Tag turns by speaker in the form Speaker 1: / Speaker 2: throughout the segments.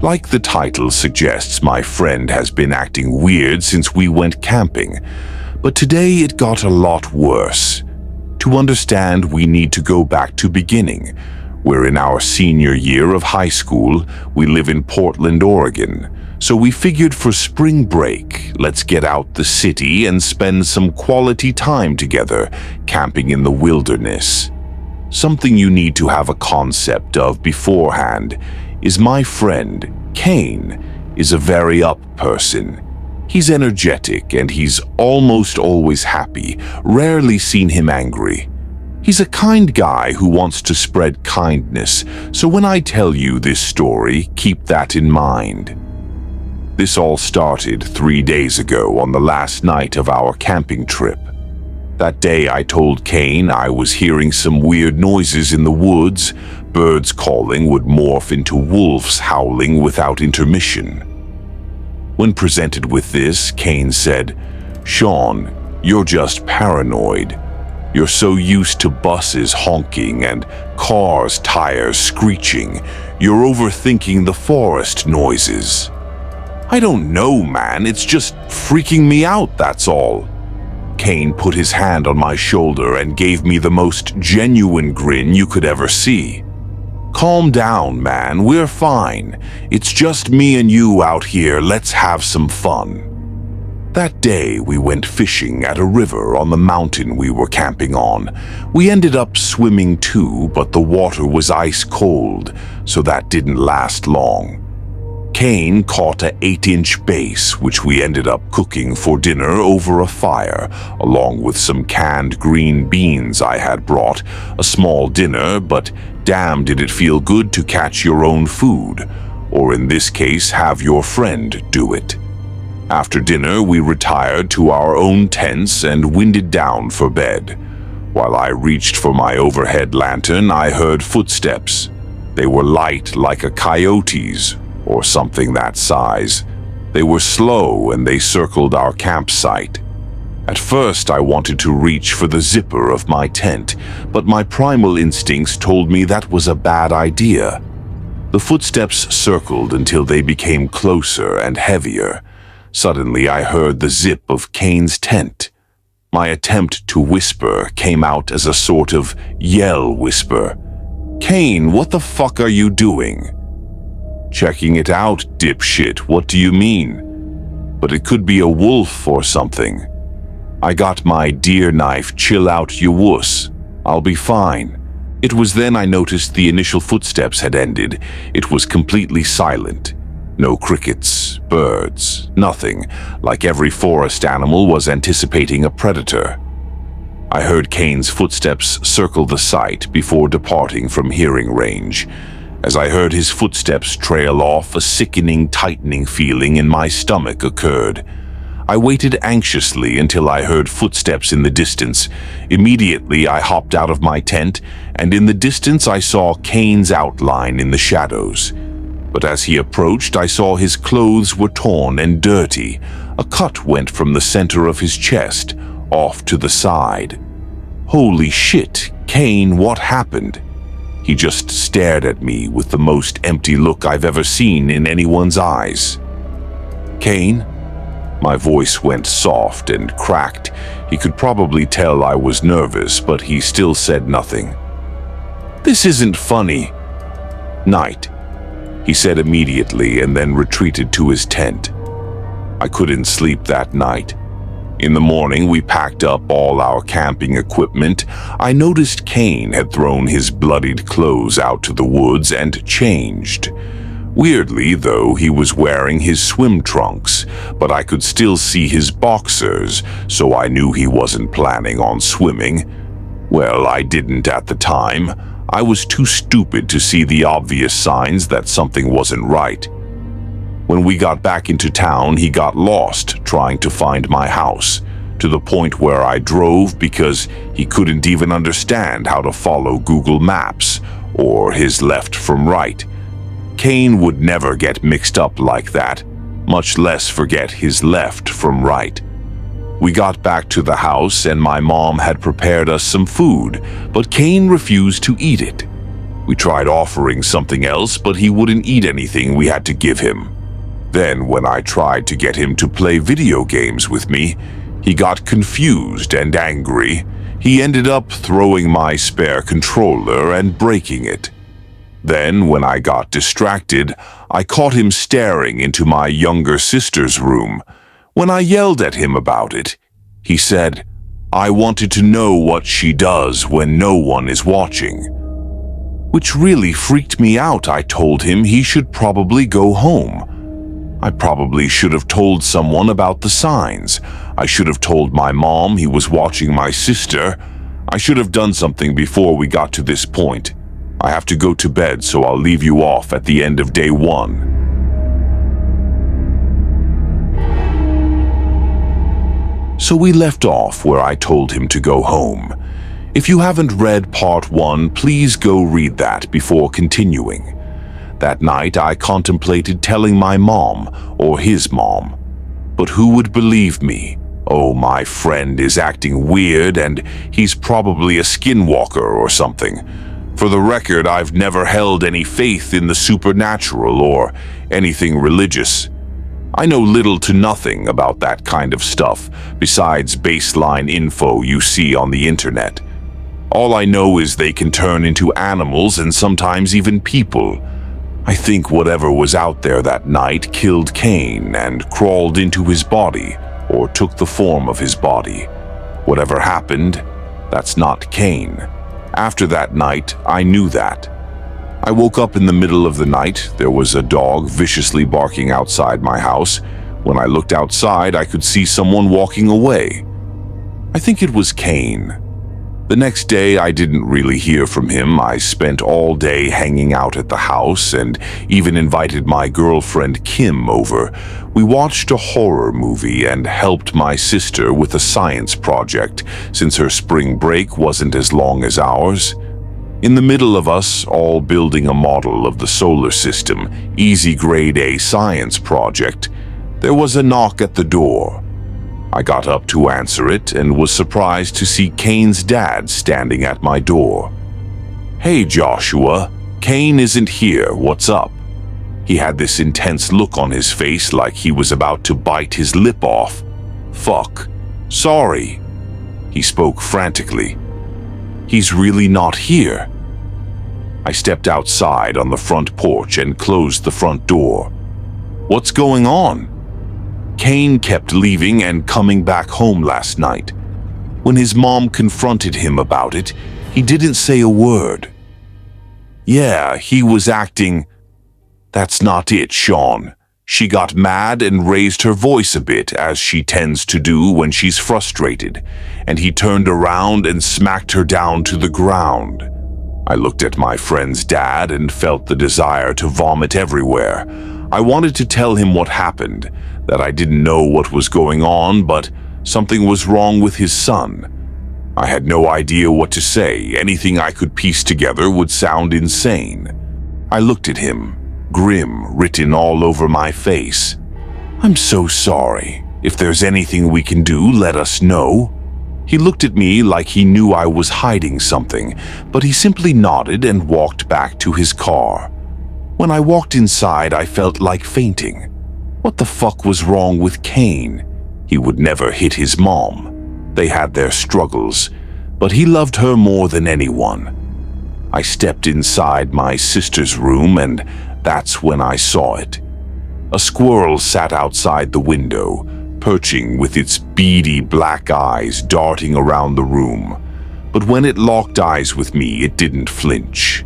Speaker 1: Like the title suggests, my friend has been acting weird since we went camping, but today it got a lot worse. To understand, we need to go back to beginning. We're in our senior year of high school. We live in Portland, Oregon. So we figured for spring break, let's get out the city and spend some quality time together, camping in the wilderness. Something you need to have a concept of beforehand is my friend, Kane, is a very up person. He's energetic and he's almost always happy, rarely seen him angry. He's a kind guy who wants to spread kindness, so when I tell you this story, keep that in mind. This all started 3 days ago on the last night of our camping trip. That day I told Kane I was hearing some weird noises in the woods. Birds calling would morph into wolves howling without intermission. When presented with this, Kane said, "Shawn, you're just paranoid. You're so used to buses honking and cars' tires screeching, you're overthinking the forest noises." "I don't know, man. It's just freaking me out, that's all." Kane put his hand on my shoulder and gave me the most genuine grin you could ever see. "Calm down, man. We're fine. It's just me and you out here. Let's have some fun." That day, we went fishing at a river on the mountain we were camping on. We ended up swimming too, but the water was ice cold, so that didn't last long. Kane caught a 8-inch bass, which we ended up cooking for dinner over a fire, along with some canned green beans I had brought. A small dinner, but damn did it feel good to catch your own food, or in this case, have your friend do it. After dinner, we retired to our own tents and winded down for bed. While I reached for my overhead lantern, I heard footsteps. They were light like a coyote's, or something that size. They were slow and they circled our campsite. At first, I wanted to reach for the zipper of my tent, but my primal instincts told me that was a bad idea. The footsteps circled until they became closer and heavier. Suddenly, I heard the zip of Kane's tent. My attempt to whisper came out as a sort of yell whisper. "Kane, what the fuck are you doing?" "Checking it out, dipshit. What do you mean?" "But it could be a wolf or something." "I got my deer knife. Chill out, you wuss. I'll be fine." It was then I noticed the initial footsteps had ended. It was completely silent. No crickets, birds, nothing, like every forest animal was anticipating a predator. I heard Kane's footsteps circle the site before departing from hearing range. As I heard his footsteps trail off, a sickening, tightening feeling in my stomach occurred. I waited anxiously until I heard footsteps in the distance. Immediately, I hopped out of my tent, and in the distance I saw Kane's outline in the shadows. But as he approached, I saw his clothes were torn and dirty. A cut went from the center of his chest, off to the side. Holy shit, Kane, what happened? He just stared at me with the most empty look I've ever seen in anyone's eyes. "Kane?" My voice went soft and cracked. He could probably tell I was nervous, but he still said nothing. "This isn't funny." "Night," he said immediately and then retreated to his tent. I couldn't sleep that night. In the morning, we packed up all our camping equipment. I noticed Kane had thrown his bloodied clothes out to the woods and changed. Weirdly, though, he was wearing his swim trunks, but I could still see his boxers, so I knew he wasn't planning on swimming. Well, I didn't at the time. I was too stupid to see the obvious signs that something wasn't right. When we got back into town, he got lost trying to find my house, to the point where I drove because he couldn't even understand how to follow Google Maps or his left from right. Kane would never get mixed up like that, much less forget his left from right. We got back to the house and my mom had prepared us some food, but Kane refused to eat it. We tried offering something else, but he wouldn't eat anything we had to give him. Then, when I tried to get him to play video games with me, he got confused and angry. He ended up throwing my spare controller and breaking it. Then, when I got distracted, I caught him staring into my younger sister's room. When I yelled at him about it, he said, "I wanted to know what she does when no one is watching." Which really freaked me out. I told him he should probably go home. I probably should have told someone about the signs. I should have told my mom he was watching my sister. I should have done something before we got to this point. I have to go to bed, so I'll leave you off at the end of day 1. So we left off where I told him to go home. If you haven't read part 1, please go read that before continuing. That night I contemplated telling my mom or his mom. But who would believe me? Oh, my friend is acting weird and he's probably a skinwalker or something. For the record, I've never held any faith in the supernatural or anything religious. I know little to nothing about that kind of stuff, besides baseline info you see on the internet. All I know is they can turn into animals and sometimes even people. I think whatever was out there that night killed Kane and crawled into his body, or took the form of his body. Whatever happened, that's not Kane. After that night, I knew that. I woke up in the middle of the night. There was a dog viciously barking outside my house. When I looked outside, I could see someone walking away. I think it was Kane. The next day, I didn't really hear from him. I spent all day hanging out at the house and even invited my girlfriend Kim over. We watched a horror movie and helped my sister with a science project, since her spring break wasn't as long as ours. In the middle of us all building a model of the solar system, easy grade A science project, there was a knock at the door. I got up to answer it and was surprised to see Kane's dad standing at my door. "Hey Joshua, Kane isn't here, what's up?" He had this intense look on his face like he was about to bite his lip off. "Fuck, sorry." He spoke frantically. "He's really not here." I stepped outside on the front porch and closed the front door. "What's going on?" Kane kept leaving and coming back home last night. When his mom confronted him about it, he didn't say a word. "Yeah, he was acting..." "That's not it, Shawn." She got mad and raised her voice a bit, as she tends to do when she's frustrated, and he turned around and smacked her down to the ground. I looked at my friend's dad and felt the desire to vomit everywhere. I wanted to tell him what happened, that I didn't know what was going on, but something was wrong with his son. I had no idea what to say. Anything I could piece together would sound insane. I looked at him, grim written all over my face. "I'm so sorry. If there's anything we can do, let us know." He looked at me like he knew I was hiding something, but he simply nodded and walked back to his car. When I walked inside, I felt like fainting. What the fuck was wrong with Kane? He would never hit his mom. They had their struggles, but he loved her more than anyone. I stepped inside my sister's room, and that's when I saw it. A squirrel sat outside the window, perching with its beady black eyes darting around the room. But when it locked eyes with me, it didn't flinch.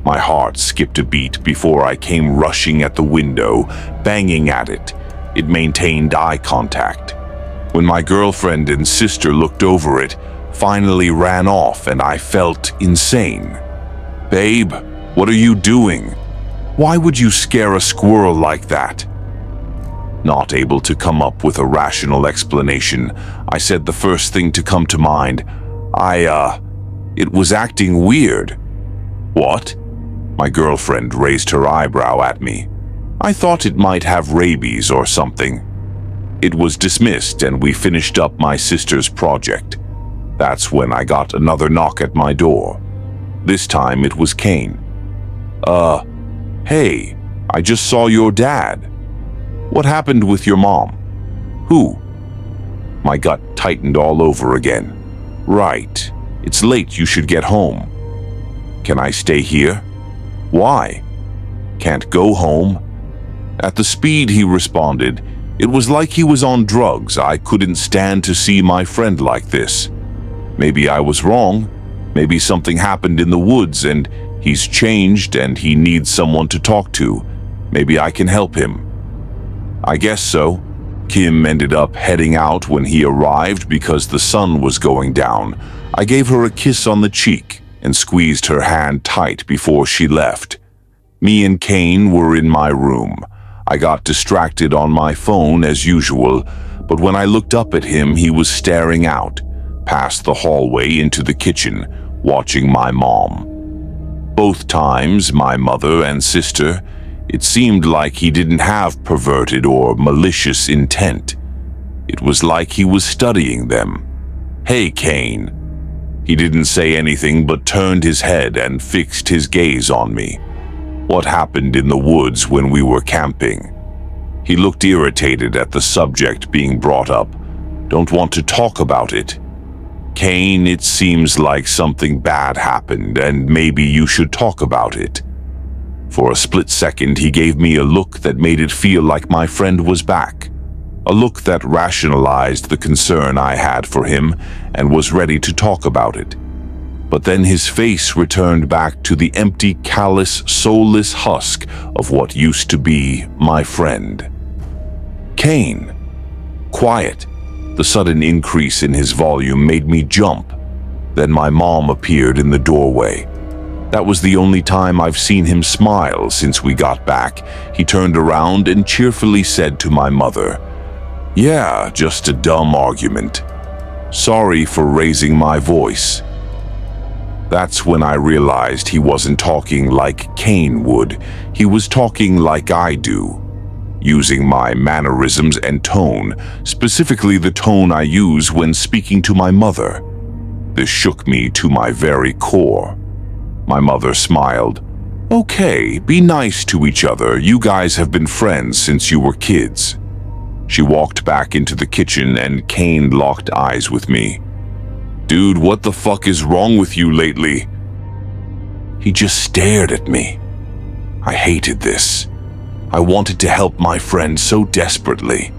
Speaker 1: My heart skipped a beat before I came rushing at the window, banging at it. It maintained eye contact. When my girlfriend and sister looked over it, finally ran off, and I felt insane. "Babe, what are you doing? Why would you scare a squirrel like that?" Not able to come up with a rational explanation, I said the first thing to come to mind. It was acting weird." "What?" My girlfriend raised her eyebrow at me. "I thought it might have rabies or something." It was dismissed, and we finished up my sister's project. That's when I got another knock at my door. This time it was Kane. Hey, I just saw your dad. What happened with your mom? Who? My gut tightened all over again. Right. It's late, you should get home. Can I stay here? Why? Can't go home? At the speed he responded, it was like he was on drugs. I couldn't stand to see my friend like this. Maybe I was wrong. Maybe something happened in the woods and he's changed and he needs someone to talk to. Maybe I can help him. I guess so. Kim ended up heading out when he arrived because the sun was going down. I gave her a kiss on the cheek and squeezed her hand tight before she left. Me and Kane were in my room. I got distracted on my phone as usual, but when I looked up at him, he was staring out, past the hallway into the kitchen, watching my mom. Both times, my mother and sister, it seemed like he didn't have perverted or malicious intent. It was like he was studying them. Hey, Kane. He didn't say anything but turned his head and fixed his gaze on me. What happened in the woods when we were camping? He looked irritated at the subject being brought up. Don't want to talk about it. Kane, it seems like something bad happened and maybe you should talk about it. For a split second, he gave me a look that made it feel like my friend was back. A look that rationalized the concern I had for him and was ready to talk about it. But then his face returned back to the empty, callous, soulless husk of what used to be my friend. Kane. Quiet. The sudden increase in his volume made me jump. Then my mom appeared in the doorway. That was the only time I've seen him smile since we got back. He turned around and cheerfully said to my mother, "Yeah, just a dumb argument. Sorry for raising my voice." That's when I realized he wasn't talking like Kane would. He was talking like I do, using my mannerisms and tone, specifically the tone I use when speaking to my mother. This shook me to my very core. My mother smiled. "Okay, be nice to each other. You guys have been friends since you were kids." She walked back into the kitchen and Kane locked eyes with me. "Dude, what the fuck is wrong with you lately?" He just stared at me. I hated this. I wanted to help my friend so desperately.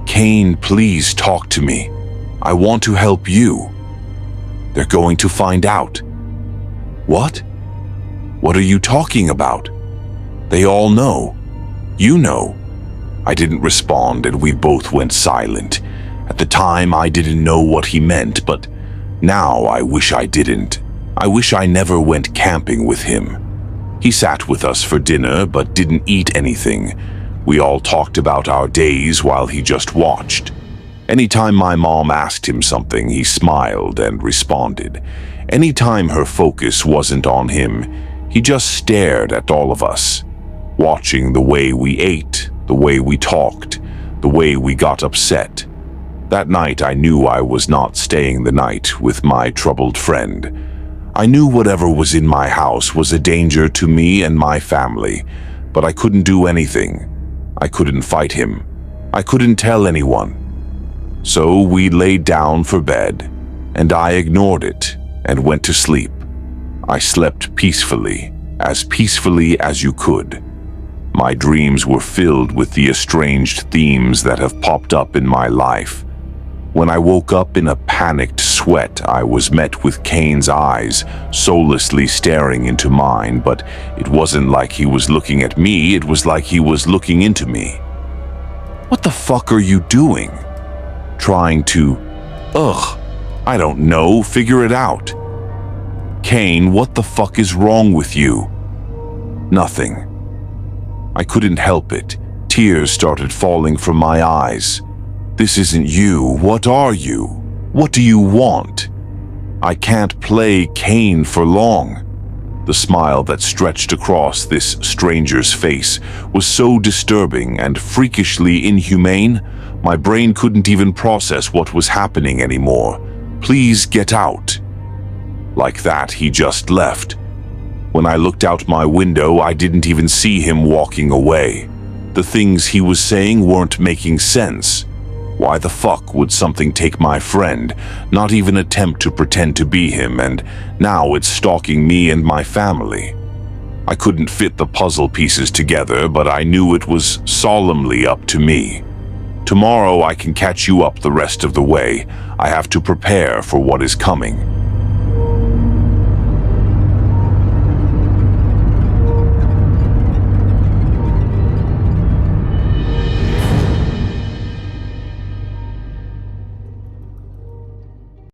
Speaker 1: "Kane, please talk to me. I want to help you." "They're going to find out." "What? What are you talking about?" "They all know. You know." I didn't respond and we both went silent. At the time, I didn't know what he meant, but now I wish I didn't. I wish I never went camping with him. He sat with us for dinner but didn't eat anything. We all talked about our days while he just watched. Anytime my mom asked him something, he smiled and responded. Anytime her focus wasn't on him, he just stared at all of us, watching the way we ate, the way we talked, the way we got upset. That night I knew I was not staying the night with my troubled friend. I knew whatever was in my house was a danger to me and my family, but I couldn't do anything. I couldn't fight him. I couldn't tell anyone. So we laid down for bed, and I ignored it and went to sleep. I slept peacefully as you could. My dreams were filled with the estranged themes that have popped up in my life. When I woke up in a panicked sweat, I was met with Kane's eyes, soullessly staring into mine, but it wasn't like he was looking at me, it was like he was looking into me. "What the fuck are you doing?" Trying to, I don't know, figure it out. "Kane, what the fuck is wrong with you?" Nothing. I couldn't help it. Tears started falling from my eyes. "This isn't you. What are you? What do you want?" "I can't play Kane for long." The smile that stretched across this stranger's face was so disturbing and freakishly inhumane, my brain couldn't even process what was happening anymore. "Please get out." Like that, he just left. When I looked out my window, I didn't even see him walking away. The things he was saying weren't making sense. Why the fuck would something take my friend, not even attempt to pretend to be him, and now it's stalking me and my family? I couldn't fit the puzzle pieces together, but I knew it was solemnly up to me. Tomorrow I can catch you up the rest of the way. I have to prepare for what is coming.